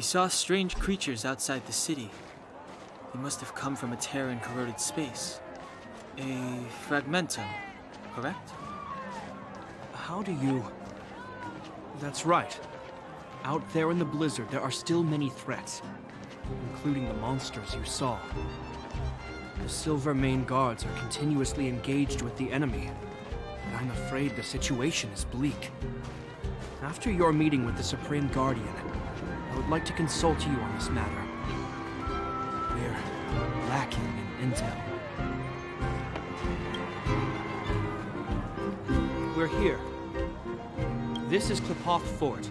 We saw strange creatures outside the city. They must have come from a Terran-corroded space. A fragmentum, correct? How do you... That's right. Out there in the blizzard, there are still many threats, including the monsters you saw. The Silvermane guards are continuously engaged with the enemy, and I'm afraid the situation is bleak. After your meeting with the Supreme Guardian, I would like to consult you on this matter. We're lacking in intel. We're here. This is Qlipoth Fort,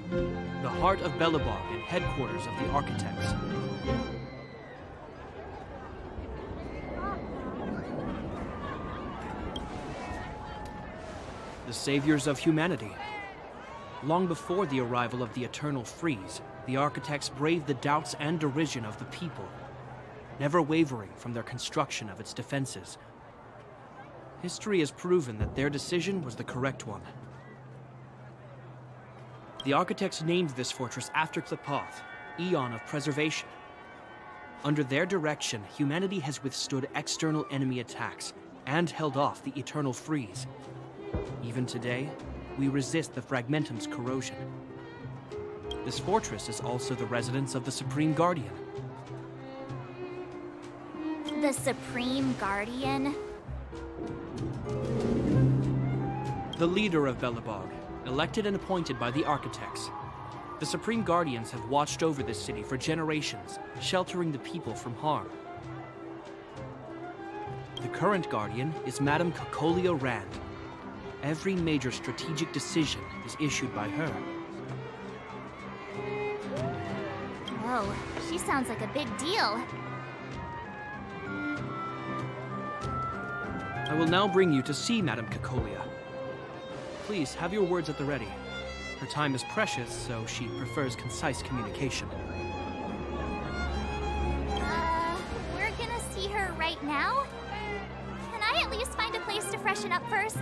the heart of Belobog and headquarters of the Architects. The saviors of humanity. Long before the arrival of the Eternal Freeze, the Architects braved the doubts and derision of the people, never wavering from their construction of its defenses. History has proven that their decision was the correct one. The Architects named this fortress after Qlipoth, Aeon of Preservation. Under their direction, humanity has withstood external enemy attacks and held off the Eternal Freeze. Even today, we resist the Fragmentum's corrosion. This fortress is also the residence of the Supreme Guardian. The Supreme Guardian? The leader of Belobog, elected and appointed by the Architects. The Supreme Guardians have watched over this city for generations, sheltering the people from harm. The current Guardian is Madame Cocolia Rand. Every major strategic decision is issued by her. Whoa, she sounds like a big deal. I will now bring you to see Madame Cocolia. Please have your words at the ready. Her time is precious, so she prefers concise communication. We're gonna see her right now? Can I at least find a place to freshen up first?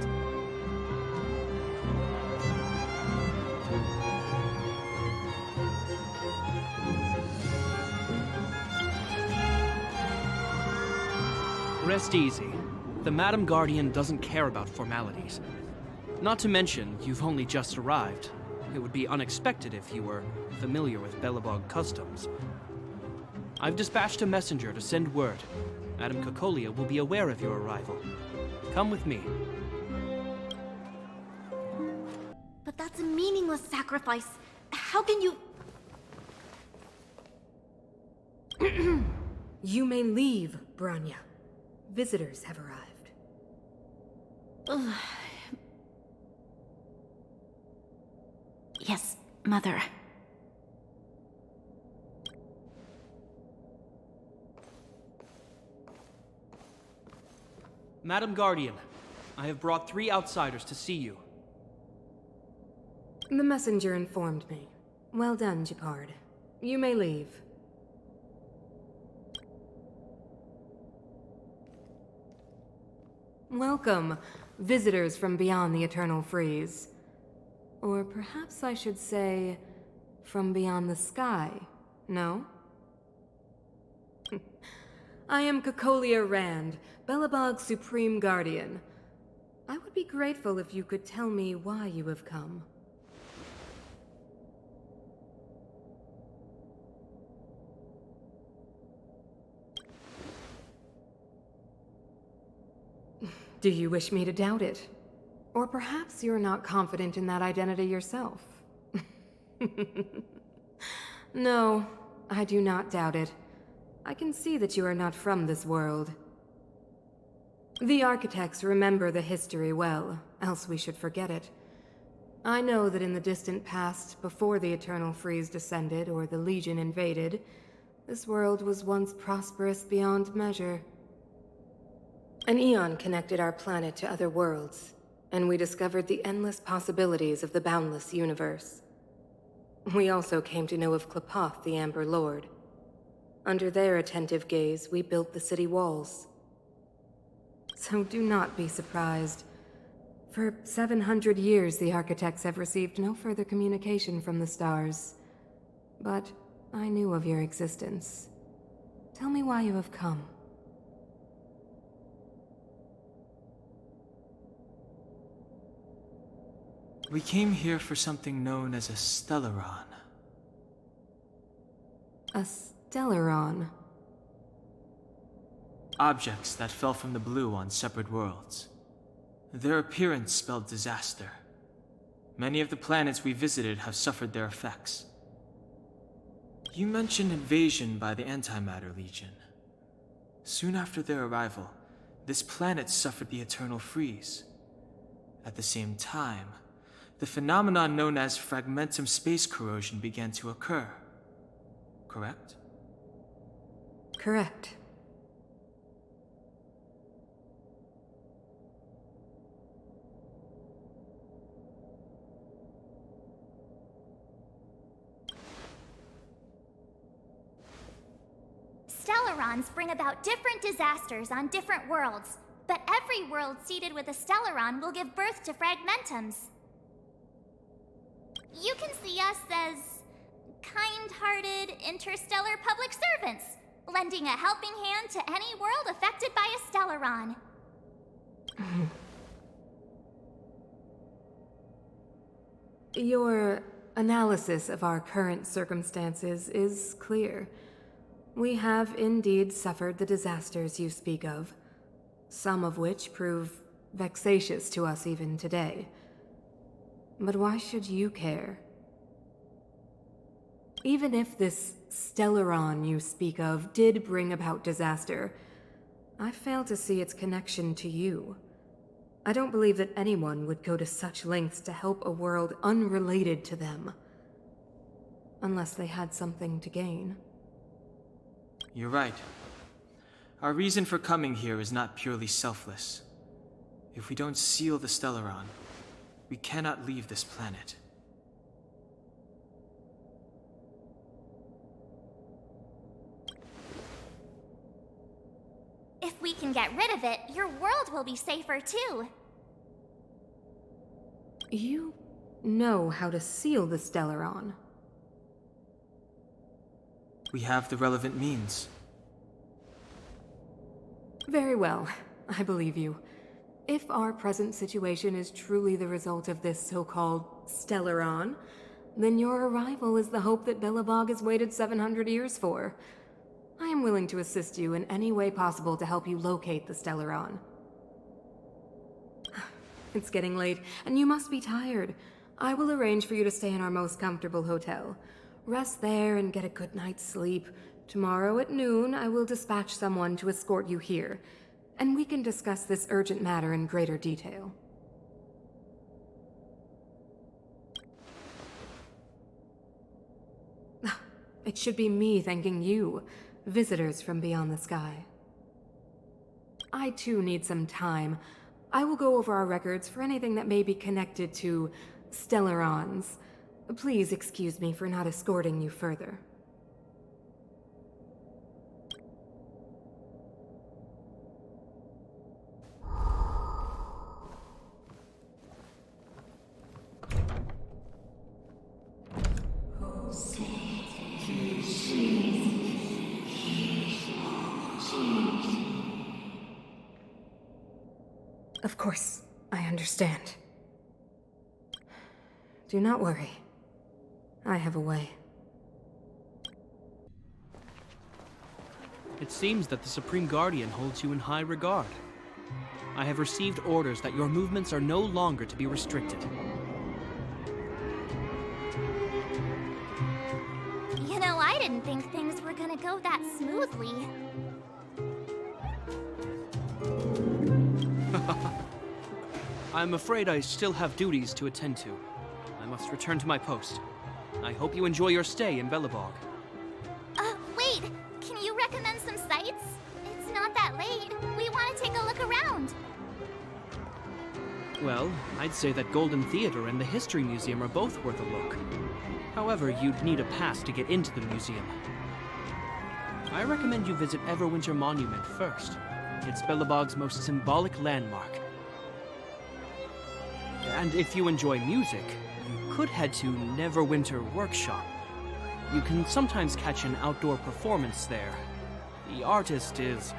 Rest easy. The Madam Guardian doesn't care about formalities. Not to mention, you've only just arrived. It would be unexpected if you were familiar with Belobog customs. I've dispatched a messenger to send word. Madame Cocolia will be aware of your arrival. Come with me. But that's a meaningless sacrifice. How can you... You may leave, Branya. Visitors have arrived. Yes, Mother. Madam Guardian, I have brought 3 outsiders to see you. The messenger informed me. Well done, Gepard. You may leave. Welcome, visitors from beyond the Eternal Freeze. Or perhaps I should say, from beyond the sky, no? I am Cocolia Rand, Belobog's Supreme Guardian. I would be grateful if you could tell me why you have come. Do you wish me to doubt it? Or perhaps you're not confident in that identity yourself. No, I do not doubt it. I can see that you are not from this world. The Architects remember the history well, else we should forget it. I know that in the distant past, before the Eternal Freeze descended or the Legion invaded, this world was once prosperous beyond measure. An eon connected our planet to other worlds, and we discovered the endless possibilities of the boundless universe. We also came to know of Qlipoth, the Amber Lord. Under their attentive gaze, we built the city walls. So do not be surprised. For 700 years, the Architects have received no further communication from the stars. But I knew of your existence. Tell me why you have come. We came here for something known as a Stellaron. A Stellaron. Objects that fell from the blue on separate worlds. Their appearance spelled disaster. Many of the planets we visited have suffered their effects. You mentioned invasion by the Antimatter Legion. Soon after their arrival, this planet suffered the eternal freeze. At the same time, the phenomenon known as fragmentum space corrosion began to occur. Correct? Correct. Stellarons bring about different disasters on different worlds, but every world seeded with a Stellaron will give birth to fragmentums. You can see us as kind-hearted interstellar public servants, lending a helping hand to any world affected by a Stellaron. Your analysis of our current circumstances is clear. We have indeed suffered the disasters you speak of, some of which prove vexatious to us even today. But why should you care? Even if this Stellaron you speak of did bring about disaster, I fail to see its connection to you. I don't believe that anyone would go to such lengths to help a world unrelated to them. Unless they had something to gain. You're right. Our reason for coming here is not purely selfless. If we don't seal the Stellaron, we cannot leave this planet. If we can get rid of it, your world will be safer too. You know how to seal the Stellaron. We have the relevant means. Very well, I believe you. If our present situation is truly the result of this so-called Stellaron, then your arrival is the hope that Belobog has waited 700 years for. I am willing to assist you in any way possible to help you locate the Stellaron. It's getting late, and you must be tired. I will arrange for you to stay in our most comfortable hotel. Rest there and get a good night's sleep. Tomorrow at noon, I will dispatch someone to escort you here, and we can discuss this urgent matter in greater detail. It should be me thanking you, visitors from beyond the sky. I too need some time. I will go over our records for anything that may be connected to Stellarons. Please excuse me for not escorting you further. Of course, I understand. Do not worry. I have a way. It seems that the Supreme Guardian holds you in high regard. I have received orders that your movements are no longer to be restricted. You know, I didn't think things were gonna go that smoothly. I'm afraid I still have duties to attend to. I must return to my post. I hope you enjoy your stay in Belobog. Wait! Can you recommend some sites? It's not that late. We want to take a look around. Well, I'd say that Golden Theater and the History Museum are both worth a look. However, you'd need a pass to get into the museum. I recommend you visit Everwinter Monument first. It's Belobog's most symbolic landmark. And if you enjoy music, you could head to Neverwinter Workshop. You can sometimes catch an outdoor performance there. The artist is...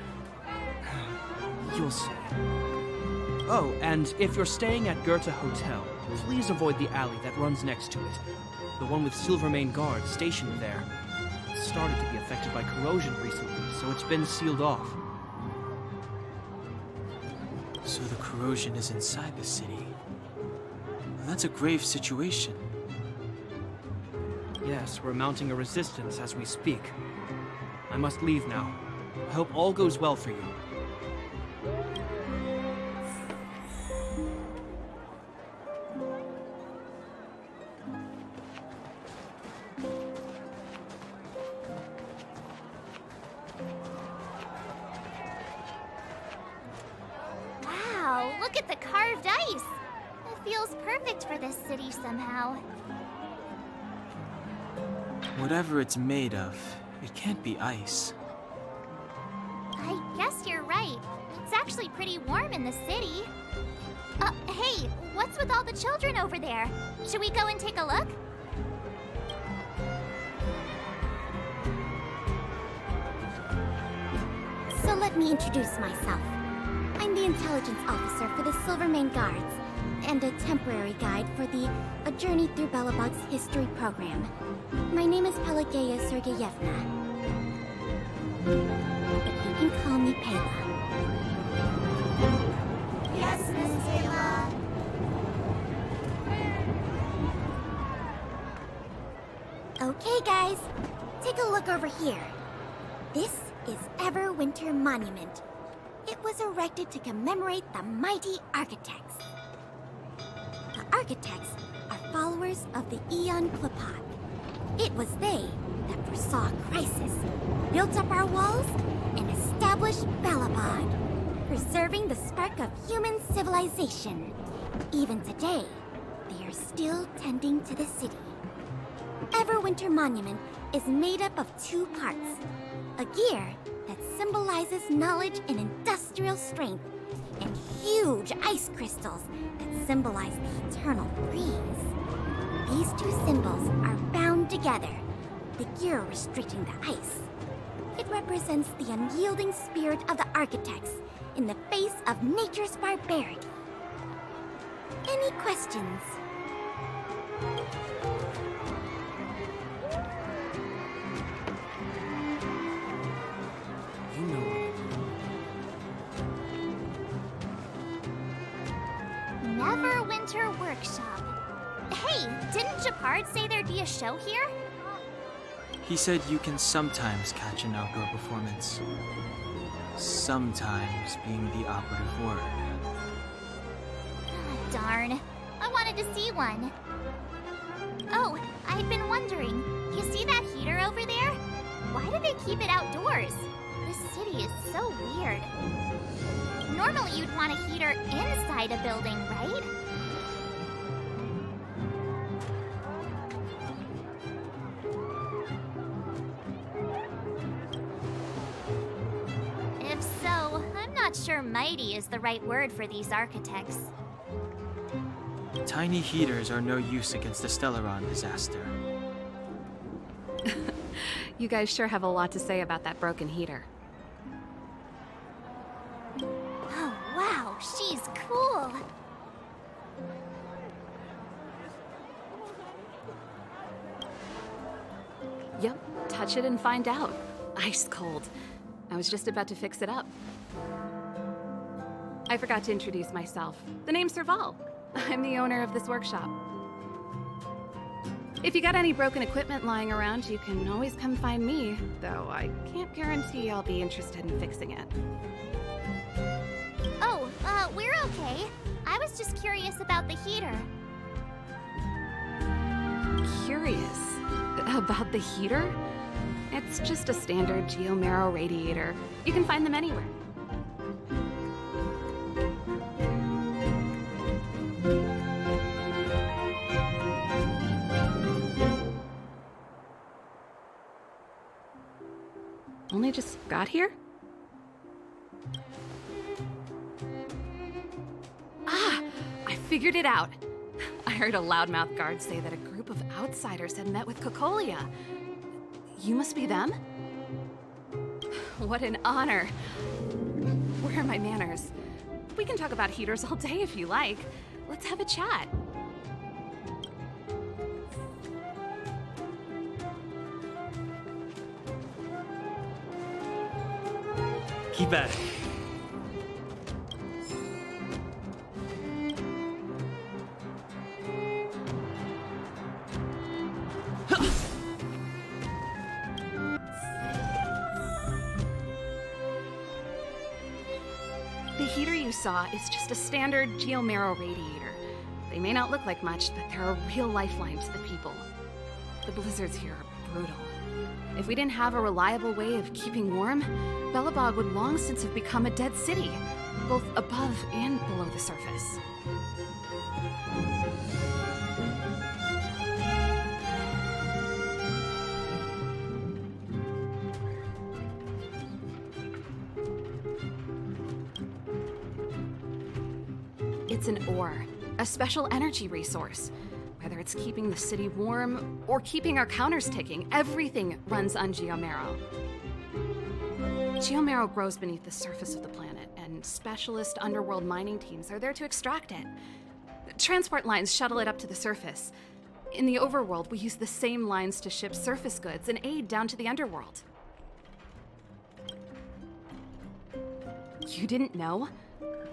you'll see. Oh, and if you're staying at Goethe Hotel, please avoid the alley that runs next to it. The one with Silvermane guards stationed there. It started to be affected by corrosion recently, so it's been sealed off. So the corrosion is inside the city. That's a grave situation. Yes, we're mounting a resistance as we speak. I must leave now. I hope all goes well for you. Wow, look at the carved ice! It feels perfect for this city somehow. Whatever it's made of, it can't be ice. I guess you're right. It's actually pretty warm in the city. Hey, what's with all the children over there? Should we go and take a look? So let me introduce myself. I'm the intelligence officer for the Silvermane Guards, and a temporary guide for the A Journey Through Belobog's history program. My name is Pelageya Sergeyevna. But you can call me Pela. Yes, Miss Taylor. Okay, guys, take a look over here. This is Everwinter Monument. It was erected to commemorate the mighty architects. The architects are followers of the Aeon Klipot. It was they that foresaw a crisis, built up our walls, and established Belobog, preserving the spark of human civilization. Even today, they are still tending to the city. Everwinter Monument is made up of two parts. A gear that symbolizes knowledge and industrial strength, and huge ice crystals that symbolize the eternal freeze. These two symbols are bound together, the gear restricting the ice. It represents the unyielding spirit of the architects in the face of nature's barbarity. Any questions? You know Neverwinter Workshop. Hey, didn't Japard say there'd be a show here? He said you can sometimes catch an outdoor performance. Sometimes being the operative word. Ah, darn. I wanted to see one. Oh, I'd been wondering. You see that heater over there? Why do they keep it outdoors? This city is so weird. Normally you'd want a heater inside a building, right? If so, I'm not sure mighty is the right word for these architects. Tiny heaters are no use against the Stellaron disaster. You guys sure have a lot to say about that broken heater. Oh, wow, she's cool. Yep, touch it and find out. Ice cold. I was just about to fix it up. I forgot to introduce myself. The name's Serval. I'm the owner of this workshop. If you got any broken equipment lying around, you can always come find me, though I can't guarantee I'll be interested in fixing it. Oh, we're okay. I was just curious about the heater. Curious about the heater? It's just a standard geomarrow radiator. You can find them anywhere. Only just got here? Ah! I figured it out! I heard a loudmouth guard say that a group of outsiders had met with Cocolia. You must be them? What an honor. Where are my manners? We can talk about heaters all day if you like. Let's have a chat. Keep at it. The heater you saw is just a standard geomarrow radiator. They may not look like much, but they're a real lifeline to the people. The blizzards here are brutal. If we didn't have a reliable way of keeping warm, Belobog would long since have become a dead city, both above and below the surface. It's an ore, a special energy resource. Whether it's keeping the city warm or keeping our counters ticking, everything runs on geomarrow. Geomarrow grows beneath the surface of the planet, and specialist underworld mining teams are there to extract it. Transport lines shuttle it up to the surface. In the overworld, we use the same lines to ship surface goods and aid down to the underworld. You didn't know?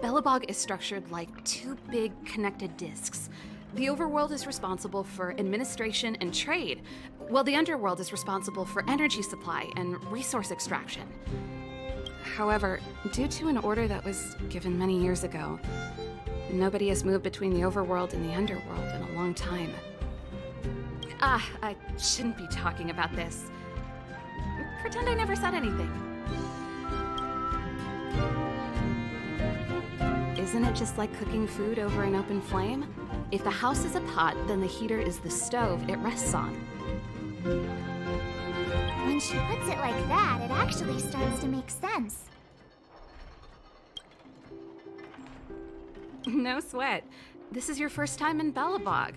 Belobog is structured like two big connected disks. The overworld is responsible for administration and trade, while the underworld is responsible for energy supply and resource extraction. However, due to an order that was given many years ago, nobody has moved between the overworld and the underworld in a long time. I shouldn't be talking about this. Pretend I never said anything. Isn't it just like cooking food over an open flame? If the house is a pot, then the heater is the stove it rests on. When she puts it like that, it actually starts to make sense. No sweat. This is your first time in Belobog.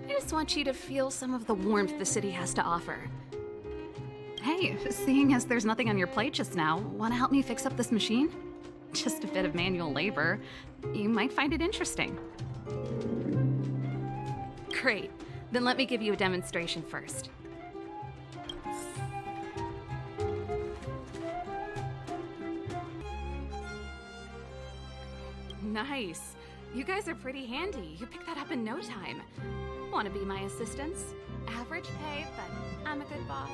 I just want you to feel some of the warmth the city has to offer. Hey, seeing as there's nothing on your plate just now, want to help me fix up this machine? Just a bit of manual labor. You might find it interesting. Great. Then let me give you a demonstration first. Nice. You guys are pretty handy. You picked that up in no time. Want to be my assistants? Average pay, but I'm a good boss.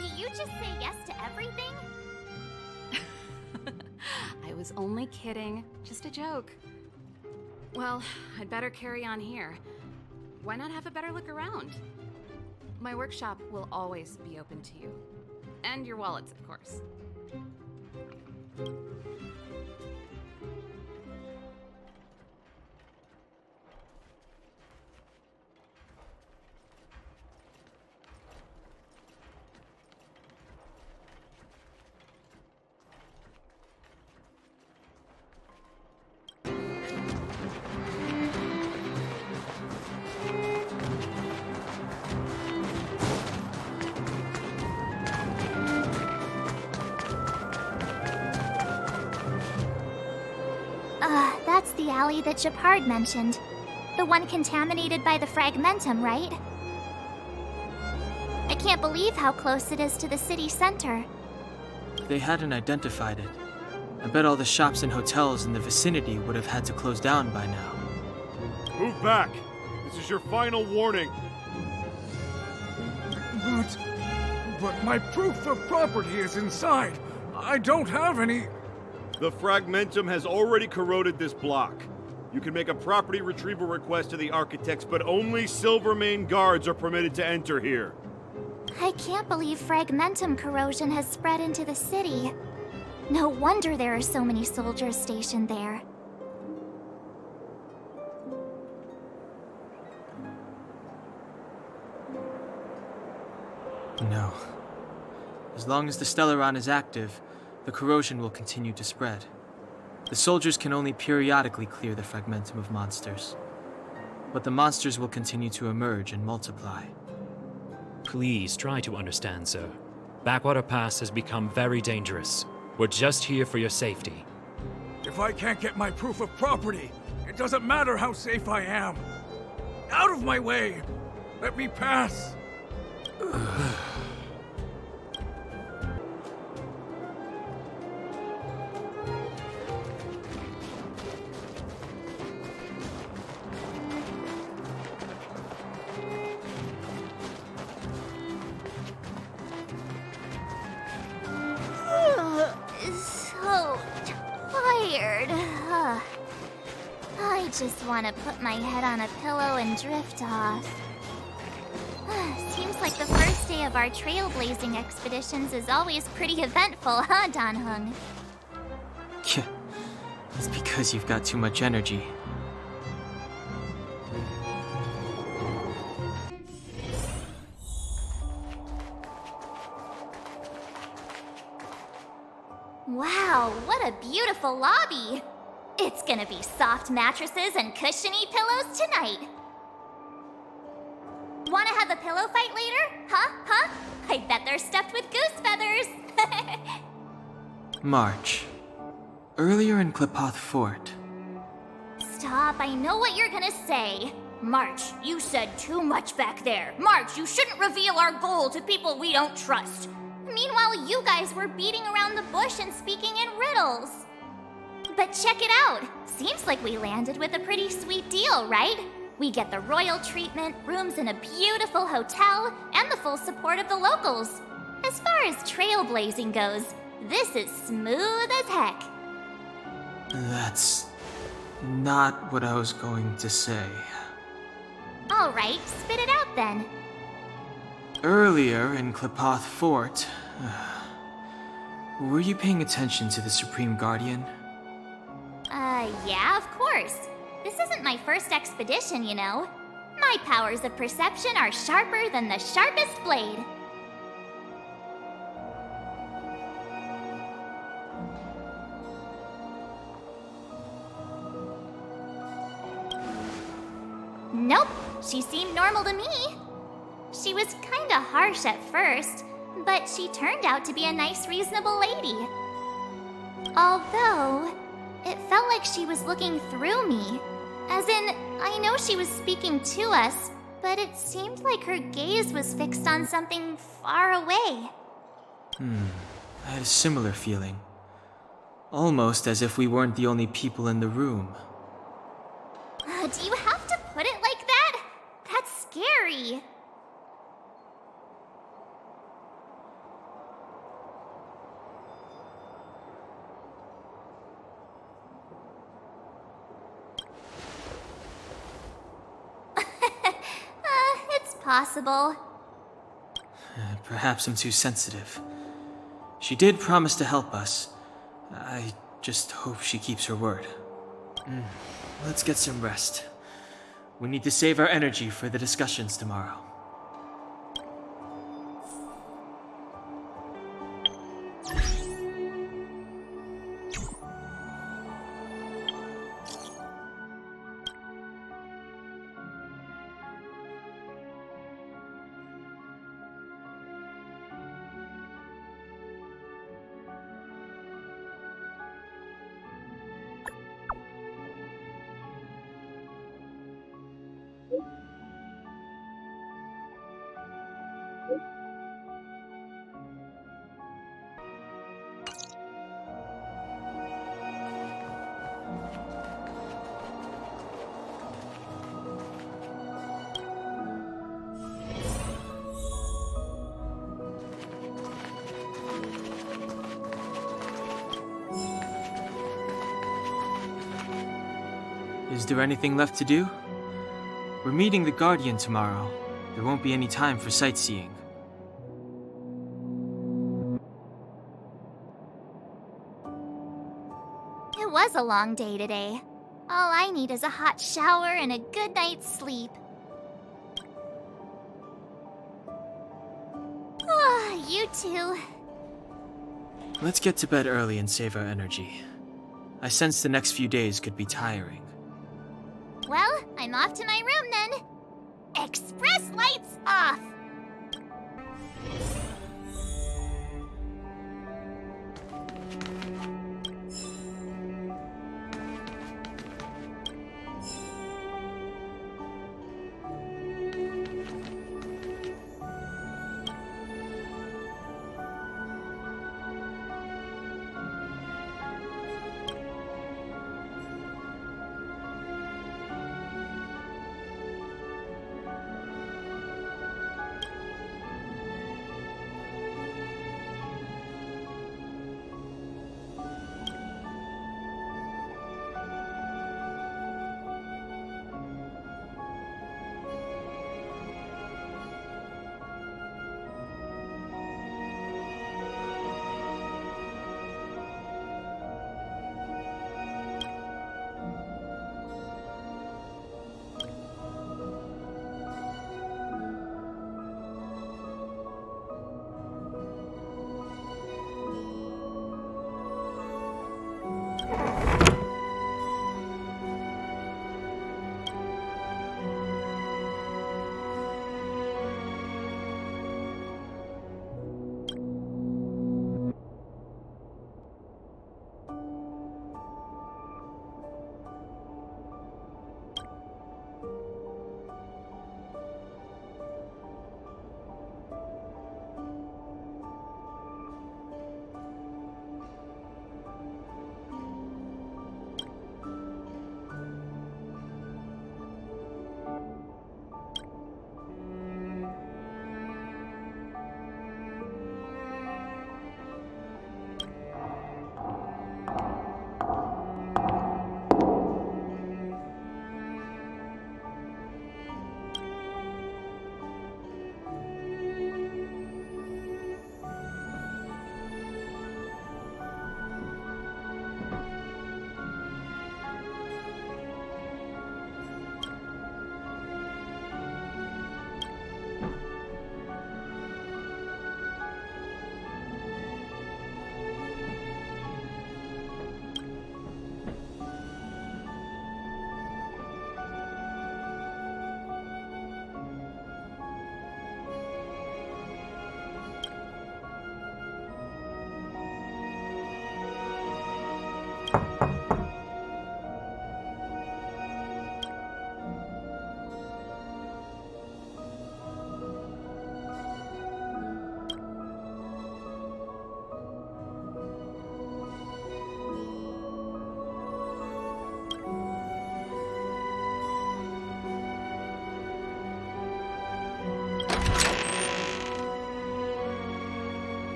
Do you just say yes to everything? I was only kidding. Just a joke. Well, I'd better carry on here. Why not have a better look around? My workshop will always be open to you. And your wallets, of course. That's the alley that Shepard mentioned. The one contaminated by the fragmentum, right? I can't believe how close it is to the city center. They hadn't identified it. I bet all the shops and hotels in the vicinity would have had to close down by now. Move back! This is your final warning! But my proof of property is inside. I don't have any... The fragmentum has already corroded this block. You can make a property retrieval request to the architects, but only Silvermane guards are permitted to enter here. I can't believe fragmentum corrosion has spread into the city. No wonder there are so many soldiers stationed there. No. As long as the Stellaron is active, the corrosion will continue to spread. The soldiers can only periodically clear the fragmentum of monsters. but the monsters will continue to emerge and multiply. Please try to understand, sir. Backwater Pass has become very dangerous. We're just here for your safety. If I can't get my proof of property, it doesn't matter how safe I am. Out of my way! Let me pass! So tired. I just want to put my head on a pillow and drift off. Seems like the first day of our trailblazing expeditions is always pretty eventful, huh, Dan Hung? It's because you've got too much energy. Wow, what a beautiful lobby! It's gonna be soft mattresses and cushiony pillows tonight. Wanna have a pillow fight later? Huh? I bet they're stuffed with goose feathers! March. Earlier in Klipoth Fort. Stop, I know what you're gonna say. March, you said too much back there. March, you shouldn't reveal our goal to people we don't trust. Meanwhile, you guys were beating around the bush and speaking in riddles. But check it out. Seems like we landed with a pretty sweet deal, right? We get the royal treatment, rooms in a beautiful hotel, and the full support of the locals. As far as trailblazing goes, this is smooth as heck. That's not what I was going to say. All right, spit it out then. Earlier in Klipoth Fort, were you paying attention to the Supreme Guardian? Yeah, of course. This isn't my first expedition, you know. My powers of perception are sharper than the sharpest blade. Nope, she seemed normal to me. She was kinda harsh at first, but she turned out to be a nice, reasonable lady. Although, it felt like she was looking through me. As in, I know she was speaking to us, but it seemed like her gaze was fixed on something far away. I had a similar feeling. Almost as if we weren't the only people in the room. Do you have to put it like that? That's scary. It's possible. Perhaps I'm too sensitive. She did promise to help us. I just hope she keeps her word. Let's get some rest. We need to save our energy for the discussions tomorrow. Is there anything left to do? We're meeting the Guardian tomorrow. There won't be any time for sightseeing. It was a long day today. All I need is a hot shower and a good night's sleep. You too. Let's get to bed early and save our energy. I sense the next few days could be tiring. Well, I'm off to my room then. Express lights off!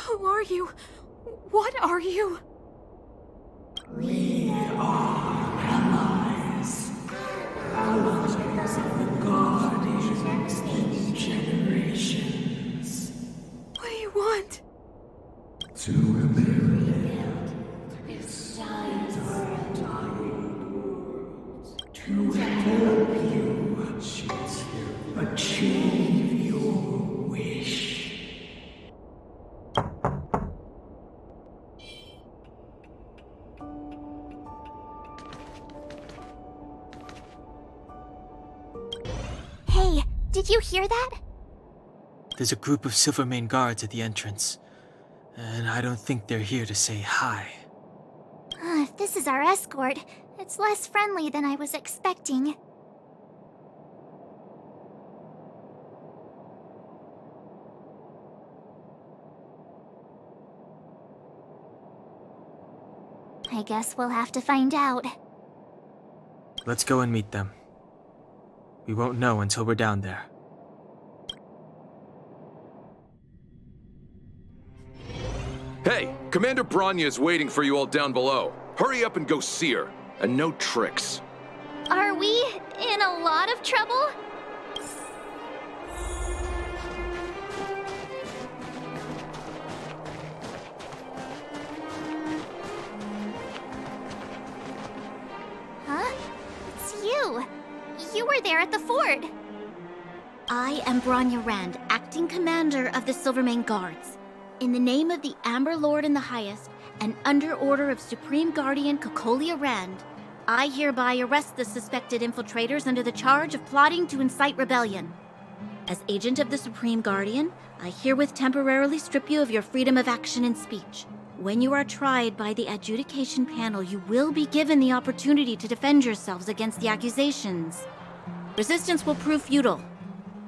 Who are you? What are you? We are allies. Allies of the Guardians in generations. What do you want? To rebuild this time to help you achieve your wish. Hey, did you hear that? There's a group of Silvermane guards at the entrance, and I don't think they're here to say hi. If this is our escort, it's less friendly than I was expecting. I guess we'll have to find out. Let's go and meet them. We won't know until we're down there. Commander Bronya is waiting for you all down below. Hurry up and go see her. And no tricks. Are we in a lot of trouble? Huh? It's you. You were there at the fort. I am Bronya Rand, acting commander of the Silvermane Guards. In the name of the Amber Lord in the Highest, and under order of Supreme Guardian Cocolia Rand, I hereby arrest the suspected infiltrators under the charge of plotting to incite rebellion. As agent of the Supreme Guardian, I herewith temporarily strip you of your freedom of action and speech. When you are tried by the adjudication panel, you will be given the opportunity to defend yourselves against the accusations. Resistance will prove futile.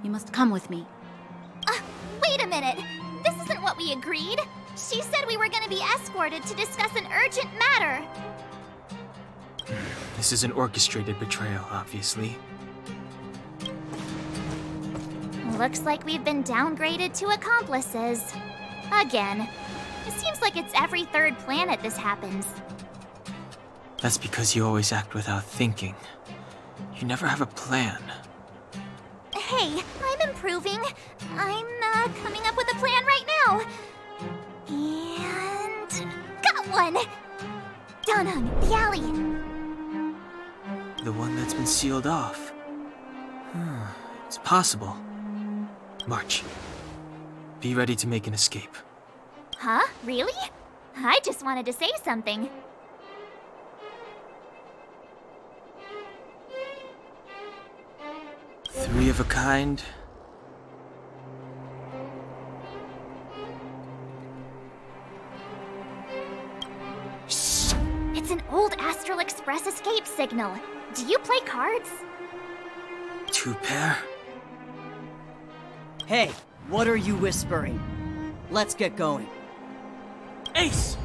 You must come with me. Wait a minute. This isn't what we agreed. She said we were going to be escorted to discuss an urgent matter. This is an orchestrated betrayal, obviously. Looks like we've been downgraded to accomplices. Again. It seems like it's every third planet this happens. That's because you always act without thinking. You never have a plan. Hey, I'm improving. I'm coming up with a plan right now. And... got one! Donung, the alley. The one that's been sealed off. It's possible. March. Be ready to make an escape. Huh? Really? I just wanted to say something. Three of a kind. Shh! It's an old Astral Express escape signal. Do you play cards? Two pair? Hey, what are you whispering? Let's get going. Ace!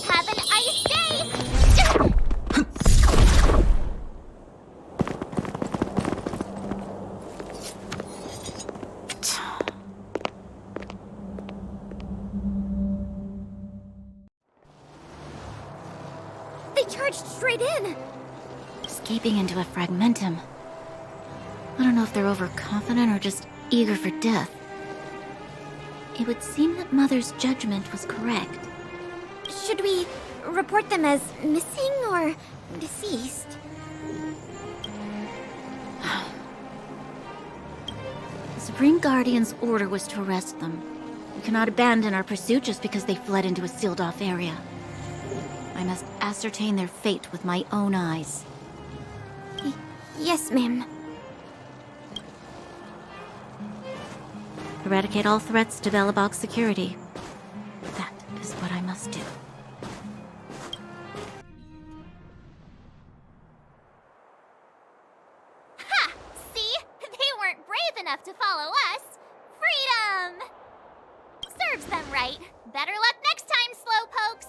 Have an ice day! They charged straight in! Escaping into a fragmentum. I don't know if they're overconfident or just eager for death. It would seem that Mother's judgment was correct. Should we report them as missing or deceased? The Supreme Guardian's order was to arrest them. We cannot abandon our pursuit just because they fled into a sealed-off area. I must ascertain their fate with my own eyes. Yes, ma'am. Eradicate all threats to Belobog's security. That is what I must do. Ha! See? They weren't brave enough to follow us. Freedom! Serves them right. Better luck next time, slowpokes.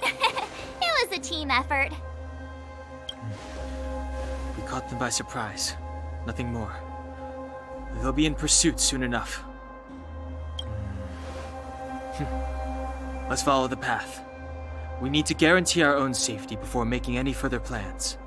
It was a team effort. We caught them by surprise. Nothing more. They'll be in pursuit soon enough. Let's follow the path. We need to guarantee our own safety before making any further plans.